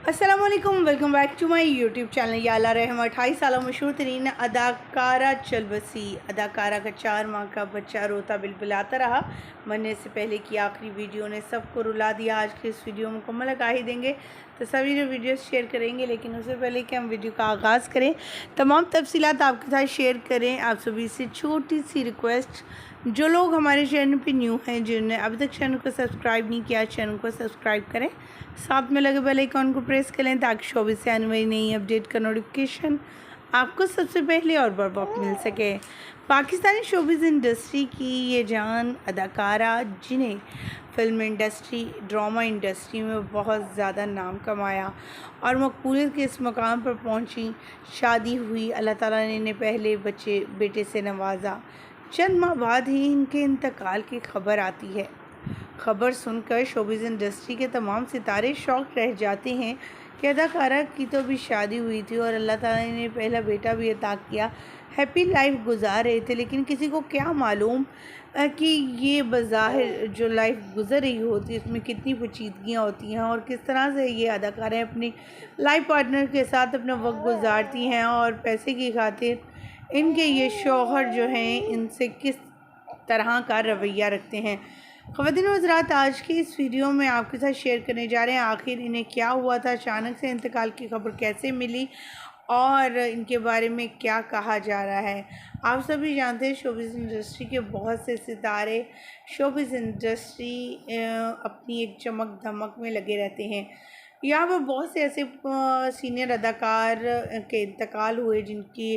अस्सलामुअलैकुम, welcome back to my YouTube channel. याला रहम 28 सालों मशहूर तरीन अदाकारा चल बसी। अदाकारा का 4 माह का बच्चा रोता बिलबिलाता रहा। मरने से पहले की आखिरी वीडियो ने सबको रुला दिया। आज के इस वीडियो मुकम्मल आगाही देंगे तो सभी जो वीडियो शेयर करेंगे, लेकिन उससे पहले कि हम वीडियो का आगाज़ करें तमाम तफसीलात आपके साथ शेयर करें। आप सभी से छोटी सी रिक्वेस्ट, जो लोग हमारे चैनल पे न्यू हैं, जिन्होंने अभी तक चैनल को सब्सक्राइब नहीं किया, चैनल को सब्सक्राइब करें, साथ में लगे बेल आइकॉन को प्रेस करें ताकि शोबिस से आने वाली नई अपडेट का नोटिफिकेशन आपको सबसे पहले और बर वक्त मिल सके। पाकिस्तानी शोबिस इंडस्ट्री की ये जान अदाकारा, जिन्हें फिल्म इंडस्ट्री, ड्रामा इंडस्ट्री में बहुत ज़्यादा नाम कमाया और मकबूलियत के इस मकाम पर पहुंची, शादी हुई, अल्लाह ताला ने इन्हें पहले बेटे से नवाजा। चंद माह बाद ही इनके इंतकाल की खबर आती है। खबर सुनकर शोबिज़ इंडस्ट्री के तमाम सितारे शौक रह जाते हैं कि अदाकारा की तो अभी शादी हुई थी और अल्लाह ताला ने पहला बेटा भी अता किया, हैप्पी लाइफ गुजार रहे थे। लेकिन किसी को क्या मालूम कि ये बज़ाहिर जो लाइफ गुजर रही होती है उसमें कितनी पेचीदगियाँ होती हैं और किस तरह से ये अदाकाराएँ अपनी लाइफ पार्टनर के साथ अपना वक्त गुजारती हैं और पैसे की खातिर इनके ये शौहर जो हैं इनसे किस तरह का रवैया रखते हैं। ख़वातीन व हज़रात, आज की इस वीडियो में आपके साथ शेयर करने जा रहे हैं आखिर इन्हें क्या हुआ था, अचानक से इंतकाल की खबर कैसे मिली और इनके बारे में क्या कहा जा रहा है। आप सभी जानते हैं शोबिज़ इंडस्ट्री के बहुत से सितारे शोबिज़ इंडस्ट्री अपनी एक चमक धमक में लगे रहते हैं। यहाँ पर बहुत से ऐसे सीनियर अदाकार के इंतकाल हुए जिनकी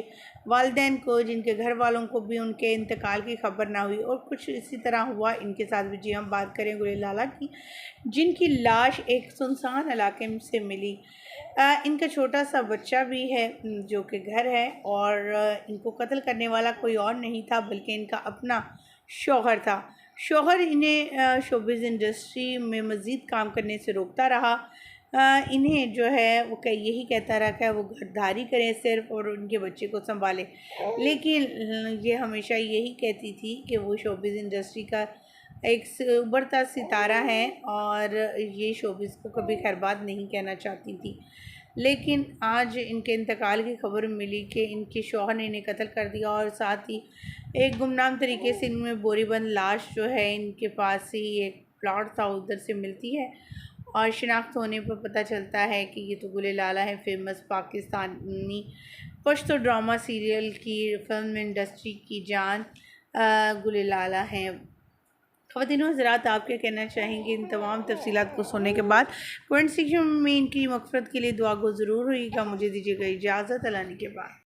वालिदैन को, जिनके घर वालों को भी उनके इंतकाल की खबर ना हुई, और कुछ इसी तरह हुआ इनके साथ भी। जी हम बात करें गुल लाला की, जिनकी लाश एक सुनसान इलाके से मिली। इनका छोटा सा बच्चा भी है जो कि घर है, और इनको कत्ल करने वाला कोई और नहीं था बल्कि इनका अपना शौहर था। शौहर इन्हें शोबिज़ इंडस्ट्री में मज़ीद काम करने से रोकता रहा। इन्हें जो है वो यही कहता रखा है वो घरदारी करें सिर्फ और उनके बच्चे को संभालें, लेकिन ये हमेशा यही कहती थी कि वो शोबिज़ इंडस्ट्री का एक उभरता सितारा है और ये शोबिज़ को कभी खैरबाद नहीं कहना चाहती थी। लेकिन आज इनके इंतकाल की खबर मिली कि इनके शौहर ने इन्हें कत्ल कर दिया, और साथ ही एक गुमनाम तरीके से इनमें बोरीबंद लाश जो है इनके पास ही एक प्लॉट था उधर से मिलती है, और शिनाख्त होने पर पता चलता है कि ये तो गुल लाला है, famous Pakistani Pashto drama serial की फिल्म इंडस्ट्री की जान गुल लाला हैं। ख़वातीन व हज़रात, आप क्या कहना चाहेंगे इन तमाम तफसीलात को सुनने के बाद? कमेंट सेक्शन में इनकी मग़फ़िरत के लिए दुआ गो ज़रूर होइएगा। मुझे दीजिएगा इजाज़त, अल्लाह के बाद।